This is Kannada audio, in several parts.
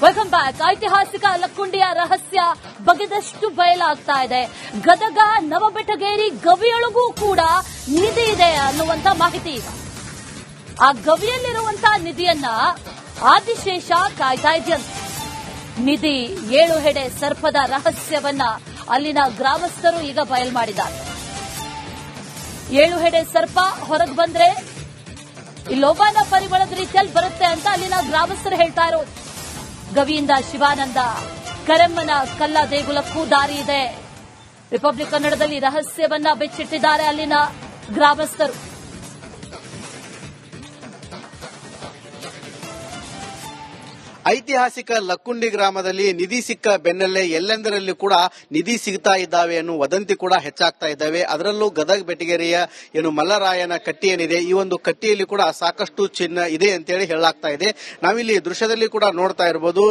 Welcome back. ಐತಿಹಾಸಿಕ ಲಕ್ಕುಂಡಿಯ ರಹಸ್ಯ ಬಗೆದಷ್ಟು ಬಯಲಾಗ್ತಾ ಇದೆ. ಗದಗ ನವಬೆಟಗೇರಿ ಗವಿಯೊಳಗೂ ಕೂಡ ನಿಧಿ ಇದೆ ಅನ್ನುವಂತ ಮಾಹಿತಿ ಇದೆ. ಆ ಗವಿಯಲ್ಲಿರುವಂತಹ ನಿಧಿಯನ್ನ ಆದಿಶೇಷ ಕಾಯ್ತಾ ಇದೆಯಂತೆ. ನಿಧಿ 7 ಹೆಡೆ ಸರ್ಪದ ರಹಸ್ಯವನ್ನ ಅಲ್ಲಿನ ಗ್ರಾಮಸ್ಥರು ಈಗ ಬಯಲು ಮಾಡಿದ್ದಾರೆ. 7 ಹೆಡೆ ಸರ್ಪ ಹೊರಗೆ ಬಂದ್ರೆ ಈ ಲೋಬಾನ ಪರಿಮಳದ ರೀತಿಯಲ್ಲಿ ಬರುತ್ತೆ ಅಂತ ಅಲ್ಲಿನ ಗ್ರಾಮಸ್ಥರು ಹೇಳ್ತಾ ಇರೋದು. ಗವಿಯಿಂದ ಶಿವಾನಂದ ಕರೆಮ್ಮನ ಕಲ್ಲ ದೇಗುಲಕ್ಕೂ ದಾರಿ ಇದೆ. ರಿಪಬ್ಲಿಕ್ ಕನ್ನಡದಲ್ಲಿ ರಹಸ್ಯವನ್ನ ಬೆಚ್ಚಿಟ್ಟಿದ್ದಾರೆ ಅಲ್ಲಿನ ಗ್ರಾಮಸ್ಥರು. ಐತಿಹಾಸಿಕ ಲಕ್ಕುಂಡಿ ಗ್ರಾಮದಲ್ಲಿ ನಿಧಿ ಸಿಕ್ಕ ಬೆನ್ನಲ್ಲೇ ಎಲ್ಲೆಂದರಲ್ಲಿ ಕೂಡ ನಿಧಿ ಸಿಗ್ತಾ ಇದ್ದಾವೆ ಅನ್ನೋ ವದಂತಿ ಕೂಡ ಹೆಚ್ಚಾಗ್ತಾ ಇದ್ದಾವೆ. ಅದರಲ್ಲೂ ಗದಗ ಬೆಟಗೇರಿಯ ಮಲ್ಲರಾಯನ ಕಟ್ಟಿ ಏನಿದೆ, ಈ ಒಂದು ಕಟ್ಟಿಯಲ್ಲಿ ಕೂಡ ಸಾಕಷ್ಟು ಚಿನ್ನ ಇದೆ ಅಂತೇಳಿ ಹೇಳಲಾಗ್ತಾ ಇದೆ. ನಾವಿಲ್ಲಿ ದೃಶ್ಯದಲ್ಲಿ ಕೂಡ ನೋಡ್ತಾ ಇರಬಹುದು.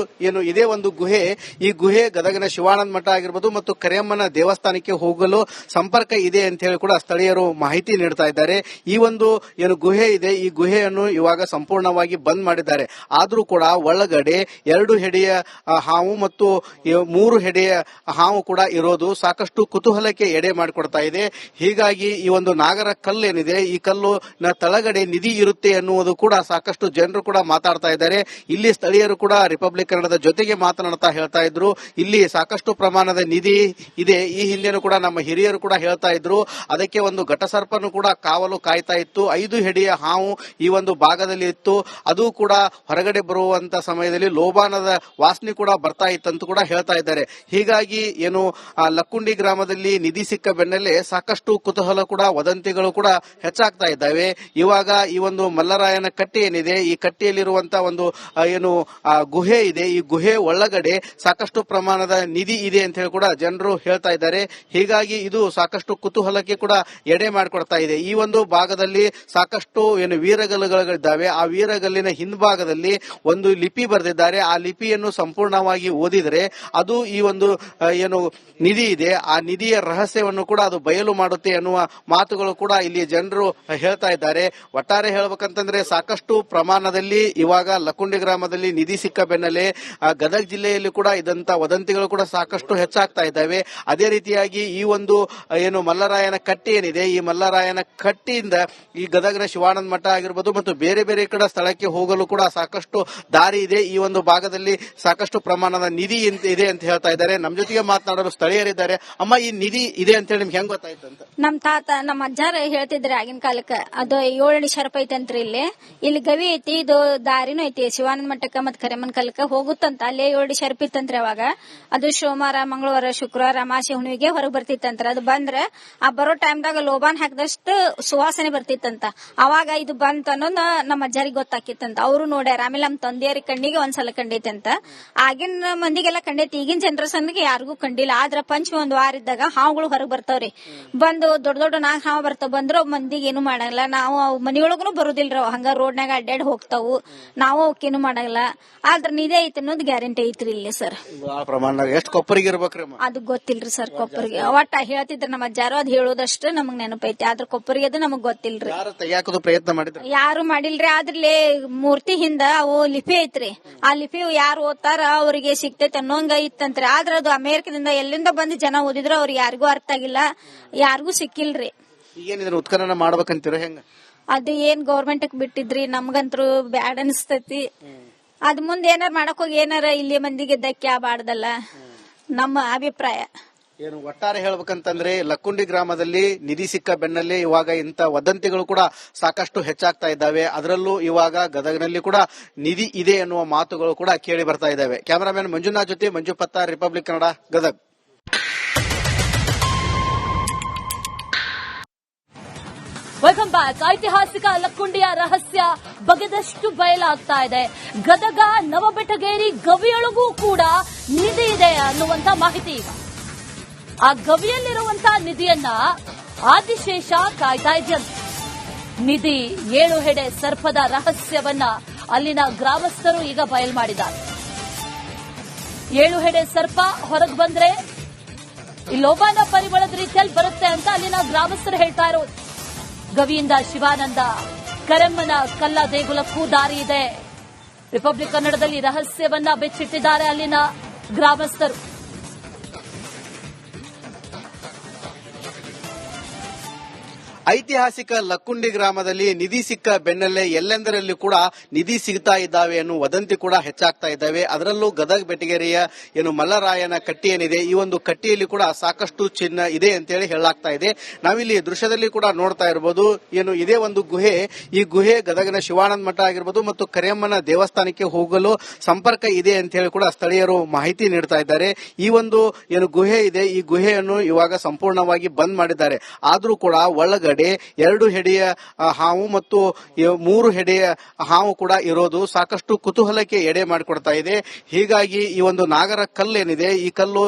ಇದೇ ಒಂದು ಗುಹೆ. ಈ ಗುಹೆ ಗದಗಿನ ಶಿವಾನಂದ ಮಠ ಆಗಿರ್ಬೋದು ಮತ್ತು ಕರಿಯಮ್ಮನ ದೇವಸ್ಥಾನಕ್ಕೆ ಹೋಗಲು ಸಂಪರ್ಕ ಇದೆ ಅಂತ ಹೇಳಿ ಕೂಡ ಸ್ಥಳೀಯರು ಮಾಹಿತಿ ನೀಡ್ತಾ ಇದ್ದಾರೆ. ಈ ಒಂದು ಗುಹೆ ಇದೆ, ಈ ಗುಹೆಯನ್ನು ಇವಾಗ ಸಂಪೂರ್ಣವಾಗಿ ಬಂದ್ ಮಾಡಿದ್ದಾರೆ. ಆದ್ರೂ ಕೂಡ ಒಳಗಡೆ 2 ಹೆಡೆಯ ಹಾವು ಮತ್ತು 3 ಹೆಡೆಯ ಹಾವು ಕೂಡ ಇರೋದು ಸಾಕಷ್ಟು ಕುತೂಹಲಕ್ಕೆ ಎಡೆ ಮಾಡಿಕೊಡ್ತಾ ಇದೆ. ಹೀಗಾಗಿ ಈ ಒಂದು ನಾಗರ ಕಲ್ಲು ಏನಿದೆ, ಈ ಕಲ್ಲು ತಳಗಡೆ ನಿಧಿ ಇರುತ್ತೆ ಎನ್ನುವುದು ಕೂಡ ಸಾಕಷ್ಟು ಜನರು ಕೂಡ ಮಾತಾಡ್ತಾ ಇದ್ದಾರೆ. ಇಲ್ಲಿ ಸ್ಥಳೀಯರು ಕೂಡ ರಿಪಬ್ಲಿಕ್ ಕನ್ನಡದ ಜೊತೆಗೆ ಮಾತನಾಡ್ತಾ ಹೇಳ್ತಾ ಇದ್ರು, ಇಲ್ಲಿ ಸಾಕಷ್ಟು ಪ್ರಮಾಣದ ನಿಧಿ ಇದೆ. ಈ ಹಿಂದೆನೂ ಕೂಡ ನಮ್ಮ ಹಿರಿಯರು ಕೂಡ ಹೇಳ್ತಾ ಇದ್ರು. ಅದಕ್ಕೆ ಒಂದು ಘಟಸರ್ಪನು ಕೂಡ ಕಾವಲು ಕಾಯ್ತಾ ಇತ್ತು. 5 ಹೆಡೆಯ ಹಾವು ಈ ಒಂದು ಭಾಗದಲ್ಲಿ ಇತ್ತು. ಅದು ಕೂಡ ಹೊರಗಡೆ ಬರುವಂತ ಸಮಯದಲ್ಲಿ ಲೋಬಾನದ ವಾಸನೆ ಕೂಡ ಬರ್ತಾ ಇತ್ತಂತ ಕೂಡ ಹೇಳ್ತಾ ಇದ್ದಾರೆ. ಹೀಗಾಗಿ ಲಕ್ಕುಂಡಿ ಗ್ರಾಮದಲ್ಲಿ ನಿಧಿ ಸಿಕ್ಕ ಬೆನ್ನಲ್ಲೇ ಸಾಕಷ್ಟು ಕುತೂಹಲ ಕೂಡ ವದಂತಿಗಳು ಕೂಡ ಹೆಚ್ಚಾಗ್ತಾ ಇದ್ದಾವೆ. ಇವಾಗ ಈ ಒಂದು ಮಲ್ಲರಾಯನ ಕಟ್ಟಿ ಏನಿದೆ, ಈ ಕಟ್ಟಿಯಲ್ಲಿರುವಂತಹ ಒಂದು ಗುಹೆ ಇದೆ. ಈ ಗುಹೆ ಒಳಗಡೆ ಸಾಕಷ್ಟು ಪ್ರಮಾಣದ ನಿಧಿ ಇದೆ ಅಂತ ಹೇಳಿ ಕೂಡ ಜನರು ಹೇಳ್ತಾ ಇದ್ದಾರೆ. ಹೀಗಾಗಿ ಇದು ಸಾಕಷ್ಟು ಕುತೂಹಲಕ್ಕೆ ಕೂಡ ಎಡೆ ಮಾಡಿಕೊಡ್ತಾ ಇದೆ. ಈ ಒಂದು ಭಾಗದಲ್ಲಿ ಸಾಕಷ್ಟು ವೀರಗಲ್ಲುಗಳಿದ್ದಾವೆ. ಆ ವೀರಗಲ್ಲಿನ ಹಿಂಭಾಗದಲ್ಲಿ ಒಂದು ಲಿಪಿ ಬರೆದಿದ್ದಾರೆ. ಆ ಲಿಪಿಯನ್ನು ಸಂಪೂರ್ಣವಾಗಿ ಓದಿದರೆ ಅದು ಈ ಒಂದು ನಿಧಿ ಇದೆ, ಆ ನಿಧಿಯ ರಹಸ್ಯವನ್ನು ಕೂಡ ಅದು ಬಯಲು ಮಾಡುತ್ತೆ ಎನ್ನುವ ಮಾತುಗಳು ಕೂಡ ಇಲ್ಲಿ ಜನರು ಹೇಳ್ತಾ ಇದ್ದಾರೆ. ಒಟ್ಟಾರೆ ಹೇಳಬೇಕಂತಂದ್ರೆ ಸಾಕಷ್ಟು ಪ್ರಮಾಣದಲ್ಲಿ ಇವಾಗ ಲಕ್ಕುಂಡಿ ಗ್ರಾಮದಲ್ಲಿ ನಿಧಿ ಸಿಕ್ಕ ಬೆನ್ನಲ್ಲೇ ಗದಗ ಜಿಲ್ಲೆಯಲ್ಲಿ ಕೂಡ ಇದಂತ ವದಂತಿಗಳು ಕೂಡ ಸಾಕಷ್ಟು ಹೆಚ್ಚಾಗ್ತಾ ಇದ್ದಾವೆ. ಅದೇ ರೀತಿಯಾಗಿ ಈ ಒಂದು ಮಲ್ಲರಾಯನ ಕಟ್ಟಿ ಏನಿದೆ, ಈ ಮಲ್ಲರಾಯನ ಕಟ್ಟಿಯಿಂದ ಈ ಗದಗಿನ ಶಿವಾನಂದ ಮಠ ಆಗಿರ್ಬೋದು ಮತ್ತು ಬೇರೆ ಬೇರೆ ಕಡೆ ಸ್ಥಳಕ್ಕೆ ಹೋಗಲು ಕೂಡ ಸಾಕಷ್ಟು ದಾರಿ ಇದೆ. ಈ ಒಂದು ಭಾಗದಲ್ಲಿ ಸಾಕಷ್ಟು ಪ್ರಮಾಣದ ನಿಧಿ ಇದೆ ಅಂತ ಹೇಳ್ತಾ ಇದ್ದಾರೆ. ನಮ್ಮ ಜೊತೆಗೆ ಮಾತನಾಡಲು ಸ್ಥಳೀಯರಿದ್ದಾರೆ. ಅಮ್ಮ, ಈ ನಿಧಿ ಇದೆ ಅಂತ ಹೇಳಿ ನಿಮ್ಗೆ ಹೆಂಗ್ ಗೊತ್ತಾಯ್ತು ಅಂತ? ನಮ್ ತಾತ ನಮ್ಮ ಅಜ್ಜಾರ ಹೇಳ್ತಿದ್ರೆ ಆಗಿನ ಕಾಲಕ್ಕ ಅದು 7 ಶರಪ ಐತಂತ್ರಿ. ಇಲ್ಲಿ ಗವಿ ಐತಿ, ಇದು ದಾರಿನೂ ಐತಿ ಶಿವಾನಂದ ಮಠಕ್ಕ ಮತ್ ಕರೆಮನ್ ಕಲ್ಕ ಹೋಗುತ್ತಂತ. ಅಲ್ಲೇ 7 ಶರಪ ಇತ್ತಂತ್ರಿ. ಅವಾಗ ಅದು ಸೋಮವಾರ, ಮಂಗಳವಾರ, ಶುಕ್ರವಾರ, ಅಮಾಸೆ, ಹುಣ್ಣಿಮೆಗೆ ಹೊರಗೆ ಬರ್ತಿತ್ತಂತ್ರ. ಅದು ಬಂದ್ರೆ ಆ ಬರೋ ಟೈಮ್ದಾಗ ಲೋಬಾನ್ ಹಾಕಿದಷ್ಟು ಸುವಾಸನೆ ಬರ್ತಿತ್ತಂತ. ಅವಾಗ ಇದು ಬಂತ ಅನ್ನೋದು ನಮ್ಮ ಅಜ್ಜಾರಿಗೆ ಗೊತ್ತಾಕಿತ್ತಂತ. ಅವರು ನೋಡ್ಯಾರ. ಆಮೇಲೆ ನಮ್ಮ ತಂದೆಯವ್ರಿಗೆ ಕಣ್ಣಿಗೆ ಒಂದ್ಸಲ ಕಂಡೈತೆ ಅಂತ. ಆಗಿನ ಮಂದಿಗೆಲ್ಲ ಕಂಡೈತಿ, ಈಗಿನ ಜನರೇಷನ್ಗೆ ಯಾರಿಗೂ ಕಂಡಿಲ್ಲ. ಆದ್ರ ಪಂಚಮಿ ಒಂದು ವಾರ ಇದ್ದಾಗ ಹಾವುಗಳು ಹೊರಗೆ ಬರ್ತಾವ್ರಿ. ಬಂದು ದೊಡ್ಡ ದೊಡ್ಡ 4 ಹಾವು ಬರ್ತಾವ. ಬಂದ್ರು ಮಂದಿಗೆ ಏನು ಮಾಡಲ್ಲ. ನಾವು ಮನಿಯೊಳಗೂ ಬರುದಿಲ್ರ, ಹಂಗ ರೋಡ್ನಾಗ ಅಡ್ಡಾಡಿ ಹೋಗ್ತಾವು. ನಾವು ಅವಕ್ಕೇನು ಮಾಡಲ್ಲ. ಆದ್ರ ನಿಧಿ ಐತಿ ಅನ್ನೋದು ಗ್ಯಾರಂಟಿ ಐತ್ರಿ ಇಲ್ಲಿ ಸರ್. ಎಷ್ಟು ಕೊಪ್ಪರಿಗೆ ಇರ್ಬೇಕ್ರಿ? ಅದು ಗೊತ್ತಿಲ್ರಿ ಸರ್. ಕೊಪ್ಪರಿಗೆ ಒಟ್ಟ ಹೇಳ್ತಿದ್ರ ನಮ್ಮ ಅಜ್ಜಾರು, ಅದ್ ಹೇಳೋದಷ್ಟು ನಮಗ್ ನೆನಪೈತಿ. ಆದ್ರ ಕೊಪ್ಪರಿಗೆ ಅದು ನಮಗ್ ಗೊತ್ತಿಲ್ರಿ. ಪ್ರಯತ್ನ ಮಾಡಿದ್ರು? ಯಾರು ಮಾಡಿಲ್ರಿ. ಆದ್ರಲ್ಲಿ ಮೂರ್ತಿ ಹಿಂದ ಅವು ಲಿಪಿ ಐತ್ರಿ. ಆ ಲಿಪಿ ಯಾರು ಓದ್ತಾರ ಅವ್ರಿಗೆ ಸಿಗ್ತೈತೆ ಅನ್ನೋಂಗ ಇತ್ತಂತ್ರಿ. ಆದ್ರ ಅದು ಅಮೆರಿಕದಿಂದ ಎಲ್ಲಿಂದ ಬಂದು ಜನ ಓದಿದ್ರು ಅವ್ರಿಗೆ ಯಾರಿಗೂ ಅರ್ಥ ಆಗಿಲ್ಲ, ಯಾರಿಗೂ ಸಿಕ್ಕಿಲ್ರಿ. ಈಗೇನಿದ್ರೆ ಉತ್ಖನನ ಮಾಡ್ಬೇಕಂತೀರ ಹೆಂಗ? ಅದು ಏನ್ ಗೌರ್ಮೆಂಟ್ ಬಿಟ್ಟಿದ್ರಿ, ನಮ್ಗಂತೂ ಬ್ಯಾಡ್ ಅನಿಸ್ತೈತಿ. ಅದ್ ಮುಂದೆ ಏನಾರ ಮಾಡಕ್ ಹೋಗಿ ಏನಾರ ಇಲ್ಲಿ ಮಂದಿಗೆ ಧಕ್ಕೆ ಆಗಬಾರ್ದಲ್ಲ, ನಮ್ಮ ಅಭಿಪ್ರಾಯ. ಒಟ್ಟಾರೆ ಹೇಳ್ಬೇಕಂತಂದ್ರೆ ಲಕ್ಕುಂಡಿ ಗ್ರಾಮದಲ್ಲಿ ನಿಧಿ ಸಿಕ್ಕ ಬೆನ್ನಲ್ಲೇ ಇವಾಗ ಇಂತ ವದಂತಿಗಳು ಕೂಡ ಸಾಕಷ್ಟು ಹೆಚ್ಚಾಗ್ತಾ ಇದ್ದಾವೆ. ಅದರಲ್ಲೂ ಇವಾಗ ಗದಗನಲ್ಲಿ ಕೂಡ ನಿಧಿ ಇದೆ ಎನ್ನುವ ಮಾತುಗಳು ಕೂಡ ಕೇಳಿ ಬರ್ತಾ ಇದ್ದಾವೆ. ಕ್ಯಾಮರಾಮನ್ ಮಂಜುನಾಥ್ ಜೊತೆ Manju Pattar, Republic Kannada, Gadag. Welcome back. ಐತಿಹಾಸಿಕ ಲಕ್ಕುಂಡಿಯ ರಹಸ್ಯ ಬಗೆದಷ್ಟು ಬಯಲಾಗ್ತಾ ಇದೆ. ಗದಗ ನವಬೆಟಗೇರಿ ಗವಿಯೊಳಗೂ ಕೂಡ ನಿಧಿ ಇದೆ ಅನ್ನುವಂತ ಮಾಹಿತಿ ಈಗ. ಆ ಗವಿಯಲ್ಲಿರುವಂತಹ ನಿಧಿಯನ್ನ ಆದಿಶೇಷ ಕಾಯ್ತಾ ಇದೆಯಂತೆ. ನಿಧಿ 7 ಹೆಡೆ ಸರ್ಪದ ರಹಸ್ಯವನ್ನ ಅಲ್ಲಿನ ಗ್ರಾಮಸ್ಥರು ಈಗ ಬಯಲು ಮಾಡಿದ್ದಾರೆ. 7 ಹೆಡೆ ಸರ್ಪ ಹೊರಗೆ ಬಂದ್ರೆ ಈ ಲೋಬಾನ ಪರಿಮಳದ ರೀತಿಯಲ್ಲಿ ಬರುತ್ತೆ ಅಂತ ಅಲ್ಲಿನ ಗ್ರಾಮಸ್ಥರು ಹೇಳ್ತಾ ಇರೋದು. ಗವಿಯಿಂದ ಶಿವಾನಂದ ಕರೆಮ್ಮನ ಕಲ್ಲ ದೇಗುಲಕ್ಕೂ ದಾರಿ ಇದೆ. ರಿಪಬ್ಲಿಕ್ ಕನ್ನಡದಲ್ಲಿ ರಹಸ್ಯವನ್ನ ಬಿಚ್ಚಿಟ್ಟಿದ್ದಾರೆ ಅಲ್ಲಿನ ಗ್ರಾಮಸ್ಥರು. ಐತಿಹಾಸಿಕ ಲಕ್ಕುಂಡಿ ಗ್ರಾಮದಲ್ಲಿ ನಿಧಿ ಸಿಕ್ಕ ಬೆನ್ನಲ್ಲೇ ಎಲ್ಲೆಂದರಲ್ಲಿ ಕೂಡ ನಿಧಿ ಸಿಗ್ತಾ ಇದ್ದಾವೆ ಅನ್ನೋ ವದಂತಿ ಕೂಡ ಹೆಚ್ಚಾಗ್ತಾ ಇದ್ದಾವೆ. ಅದರಲ್ಲೂ ಗದಗ ಬೆಟಗೇರಿಯ ಮಲ್ಲರಾಯನ ಕಟ್ಟಿ ಏನಿದೆ, ಈ ಒಂದು ಕಟ್ಟಿಯಲ್ಲಿ ಕೂಡ ಸಾಕಷ್ಟು ಚಿನ್ನ ಇದೆ ಅಂತೇಳಿ ಹೇಳಲಾಗ್ತಾ ಇದೆ. ನಾವಿಲ್ಲಿ ದೃಶ್ಯದಲ್ಲಿ ಕೂಡ ನೋಡ್ತಾ ಇರಬಹುದು. ಇದೇ ಒಂದು ಗುಹೆ, ಈ ಗುಹೆ ಗದಗಿನ ಶಿವಾನಂದ ಮಠ ಆಗಿರ್ಬೋದು ಮತ್ತು ಕರಿಯಮ್ಮನ ದೇವಸ್ಥಾನಕ್ಕೆ ಹೋಗಲು ಸಂಪರ್ಕ ಇದೆ ಅಂತ ಹೇಳಿ ಕೂಡ ಸ್ಥಳೀಯರು ಮಾಹಿತಿ ನೀಡ್ತಾ ಇದ್ದಾರೆ. ಈ ಒಂದು ಗುಹೆ ಇದೆ, ಈ ಗುಹೆಯನ್ನು ಇವಾಗ ಸಂಪೂರ್ಣವಾಗಿ ಬಂದ್ ಮಾಡಿದ್ದಾರೆ. ಆದ್ರೂ ಕೂಡ ಒಳಗಡೆ 2 ಹೆಡೆಯ ಹಾವು ಮತ್ತು 3 ಹೆಡೆಯ ಹಾವು ಕೂಡ ಇರೋದು ಸಾಕಷ್ಟು ಕುತೂಹಲಕ್ಕೆ ಎಡೆ ಮಾಡಿಕೊಡ್ತಾ ಇದೆ. ಹೀಗಾಗಿ ಈ ಒಂದು ನಾಗರ ಕಲ್ಲು ಏನಿದೆ, ಈ ಕಲ್ಲು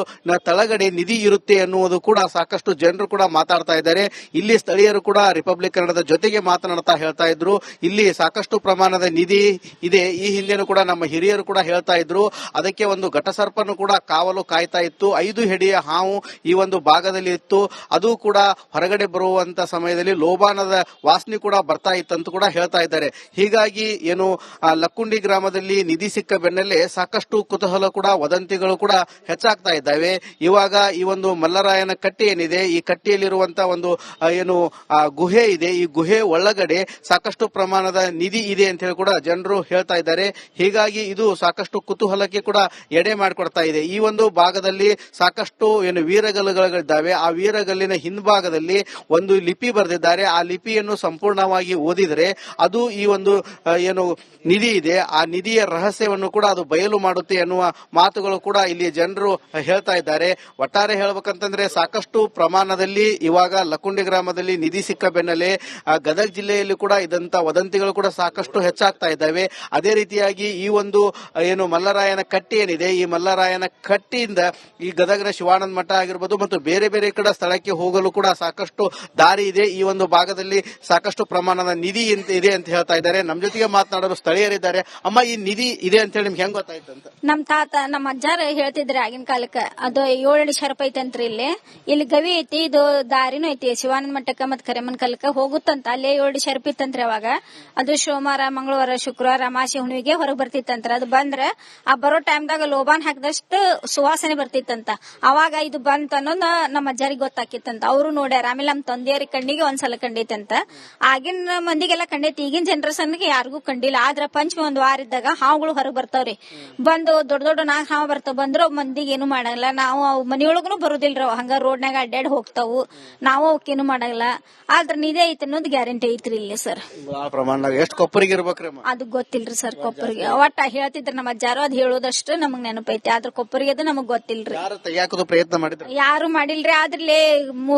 ತಳಗಡೆ ನಿಧಿ ಇರುತ್ತೆ ಅನ್ನುವುದು ಕೂಡ ಸಾಕಷ್ಟು ಜನರು ಕೂಡ ಮಾತಾಡ್ತಾ ಇದ್ದಾರೆ. ಇಲ್ಲಿ ಸ್ಥಳೀಯರು ಕೂಡ ರಿಪಬ್ಲಿಕ್ ಕನ್ನಡದ ಜೊತೆಗೆ ಮಾತನಾಡ್ತಾ ಹೇಳ್ತಾ ಇದ್ರು, ಇಲ್ಲಿ ಸಾಕಷ್ಟು ಪ್ರಮಾಣದ ನಿಧಿ ಇದೆ. ಈ ಹಿಂದೆನೂ ಕೂಡ ನಮ್ಮ ಹಿರಿಯರು ಕೂಡ ಹೇಳ್ತಾ ಇದ್ರು. ಅದಕ್ಕೆ ಒಂದು ಘಟಸರ್ಪನು ಕೂಡ ಕಾವಲು ಕಾಯ್ತಾ ಇತ್ತು. 5 ಹೆಡೆಯ ಹಾವು ಈ ಒಂದು ಭಾಗದಲ್ಲಿ ಇತ್ತು. ಅದು ಕೂಡ ಹೊರಗಡೆ ಬರುವಂತ ಸಮಯದಲ್ಲಿ ಲೋಬಾನದ ವಾಸನೆ ಕೂಡ ಬರ್ತಾ ಇತ್ತಂತ ಕೂಡ ಹೇಳ್ತಾ ಇದ್ದಾರೆ. ಹೀಗಾಗಿ ಲಕ್ಕುಂಡಿ ಗ್ರಾಮದಲ್ಲಿ ನಿಧಿ ಸಿಕ್ಕ ಬೆನ್ನಲ್ಲೇ ಸಾಕಷ್ಟು ಕುತೂಹಲ ಕೂಡ ವದಂತಿಗಳು ಕೂಡ ಹೆಚ್ಚಾಗ್ತಾ ಇದ್ದಾವೆ. ಇವಾಗ ಈ ಒಂದು ಮಲ್ಲರಾಯನ ಕಟ್ಟಿ ಏನಿದೆ, ಈ ಕಟ್ಟಿಯಲ್ಲಿರುವಂತಹ ಒಂದು ಗುಹೆ ಇದೆ, ಈ ಗುಹೆ ಒಳಗಡೆ ಸಾಕಷ್ಟು ಪ್ರಮಾಣದ ನಿಧಿ ಇದೆ ಅಂತ ಹೇಳಿ ಕೂಡ ಜನರು ಹೇಳ್ತಾ ಇದ್ದಾರೆ. ಹೀಗಾಗಿ ಇದು ಸಾಕಷ್ಟು ಕುತೂಹಲಕ್ಕೆ ಕೂಡ ಎಡೆ ಮಾಡಿಕೊಡ್ತಾ ಇದೆ. ಈ ಒಂದು ಭಾಗದಲ್ಲಿ ಸಾಕಷ್ಟು ವೀರಗಲ್ಲುಗಳಿದ್ದಾವೆ. ಆ ವೀರಗಲ್ಲಿನ ಹಿಂಭಾಗದಲ್ಲಿ ಒಂದು ಲಿಪಿ ಬರೆದಿದ್ದಾರೆ. ಆ ಲಿಪಿಯನ್ನು ಸಂಪೂರ್ಣವಾಗಿ ಓದಿದರೆ ಅದು ಈ ಒಂದು ನಿಧಿ ಇದೆ, ಆ ನಿಧಿಯ ರಹಸ್ಯವನ್ನು ಕೂಡ ಅದು ಬಯಲು ಮಾಡುತ್ತೆ ಎನ್ನುವ ಮಾತುಗಳು ಕೂಡ ಇಲ್ಲಿ ಜನರು ಹೇಳ್ತಾ ಇದ್ದಾರೆ. ಒಟ್ಟಾರೆ ಹೇಳ್ಬೇಕಂತಂದ್ರೆ ಸಾಕಷ್ಟು ಪ್ರಮಾಣದಲ್ಲಿ ಇವಾಗ ಲಕ್ಕುಂಡಿ ಗ್ರಾಮದಲ್ಲಿ ನಿಧಿ ಸಿಕ್ಕ ಬೆನ್ನಲ್ಲೇ ಗದಗ ಜಿಲ್ಲೆಯಲ್ಲಿ ಕೂಡ ಇದಂತ ವದಂತಿಗಳು ಕೂಡ ಸಾಕಷ್ಟು ಹೆಚ್ಚಾಗ್ತಾ ಇದ್ದಾವೆ. ಅದೇ ರೀತಿಯಾಗಿ ಈ ಒಂದು ಮಲ್ಲರಾಯನ ಕಟ್ಟಿ ಏನಿದೆ, ಈ ಮಲ್ಲರಾಯನ ಕಟ್ಟಿಯಿಂದ ಈ ಗದಗನ ಶಿವಾನಂದ ಮಠ ಆಗಿರ್ಬೋದು ಮತ್ತು ಬೇರೆ ಬೇರೆ ಕಡೆ ಸ್ಥಳಕ್ಕೆ ಹೋಗಲು ಕೂಡ ಸಾಕಷ್ಟು ದಾರಿ ಇದೆ. ಈ ಒಂದು ಭಾಗದಲ್ಲಿ ಸಾಕಷ್ಟು ಪ್ರಮಾಣದ ನಿಧಿ ಇದೆ ಅಂತ ಹೇಳ್ತಾ ಇದ್ದಾರೆ. ನಮ್ಮ ಜೊತೆಗೆ ಮಾತನಾಡಲು ಸ್ಥಳೀಯರಿದ್ದಾರೆ. ಅಮ್ಮ, ಈ ನಿಧಿ ಇದೆ ಅಂತ ಹೇಳಿ ನಿಮ್ಗೆ ಹೆಂಗ್ ಗೊತ್ತಾಯ್ತು ಅಂತ? ನಮ್ ತಾತ ನಮ್ಮ ಅಜ್ಜಾರ ಹೇಳ್ತಿದ್ರಿ ಆಗಿನ ಕಾಲಕ್ಕ. ಅದು 7 ಶರಪ ಐತಂತ್ರಿ. ಇಲ್ಲಿ ಗವಿ ಐತಿ, ಇದು ದಾರಿನೂ ಐತಿ ಶಿವಾನಂದ ಮಠಕ್ಕ ಮತ್ ಕರಿಯಮ್ಮನ ಕಲ್ಕ ಹೋಗುತ್ತಂತ. ಅಲ್ಲೇ 7 ಶರಪ ಇತ್ತಂತ್ರಿ. ಅವಾಗ ಅದು ಸೋಮವಾರ, ಮಂಗಳವಾರ, ಶುಕ್ರವಾರ, ಅಮಾಸೆ, ಹುಣ್ಣಿಗೆ ಹೊರಗೆ ಬರ್ತಿತ್ತಂತ್ರ. ಅದು ಬಂದ್ರೆ ಆ ಬರೋ ಟೈಮ್ದಾಗ ಲೋಬಾನ್ ಹಾಕಿದಷ್ಟು ಸುವಾಸನೆ ಬರ್ತಿತ್ತಂತ. ಅವಾಗ ಇದು ಬಂತ ಅನ್ನೋದು ನಮ್ಮ ಅಜ್ಜಾರಿಗೆ ಗೊತ್ತಾಕಿತ್ತಂತ. ಅವರು ನೋಡ್ಯಾರ. ಆಮೇಲೆ ನಮ್ಮ ತಂದೆಯವ್ರಿಗೆ ಕಣ್ಣಿಗೆ ಒಂದ್ಸಲ ಕಂಡೈತಂತ. ಆಗಿನ ಮಂದಿಗೆಲ್ಲ ಕಂಡೈತಿ, ಈಗಿನ ಜನರೇಷನ್ಗೆ ಯಾರಿಗೂ ಕಂಡಿಲ್ಲ. ಆದ್ರ ಪಂಚಮಿ ಒಂದ್ ವಾರ ಇದ್ದಾಗ ಹಾವುಗಳು ಹೊರಗೆ ಬರ್ತಾವ್ರಿ. ಬಂದು ದೊಡ್ಡ ದೊಡ್ಡ 4 ಹಾವು ಬರ್ತಾವ. ಬಂದ್ರು ಮಂದಿಗೆ ಏನು ಮಾಡಲ್ಲ. ನಾವು ಮನಿಯೊಳಗೂ ಬರುದಿಲ್ರ, ಹಂಗ ರೋಡ್ನಾಗ ಅಡ್ಡಾಡ್ ಹೋಗ್ತಾವು. ನಾವು ಅವಕ್ಕೇನು ಮಾಡಲ್ಲ. ಆದ್ರ ನಿಧಿ ಐತಿ ಅನ್ನೋದು ಗ್ಯಾರಂಟಿ ಐತ್ರಿ ಇಲ್ಲಿ ಸರ್. ಎಷ್ಟು ಕೊಪ್ಪರಿಗೆ ಇರ್ಬೇಕ್ರಿ? ಅದು ಗೊತ್ತಿಲ್ರಿ ಸರ್. ಕೊಪ್ಪರಿಗೆ ಒಟ್ಟ ಹೇಳ್ತಿದ್ರ ನಮ್ಮ ಅಜ್ಜಾರು, ಅದ್ ಹೇಳೋದಷ್ಟು ನಮಗ್ ನೆನಪೈತಿ. ಆದ್ರ ಕೊಪ್ಪರಿಗೆ ಅದು ನಮಗ್ ಗೊತ್ತಿಲ್ರಿ. ಪ್ರಯತ್ನ ಮಾಡಿದ್ರು? ಯಾರು ಮಾಡಿಲ್ರಿ. ಆದ್ರಲ್ಲೇ 3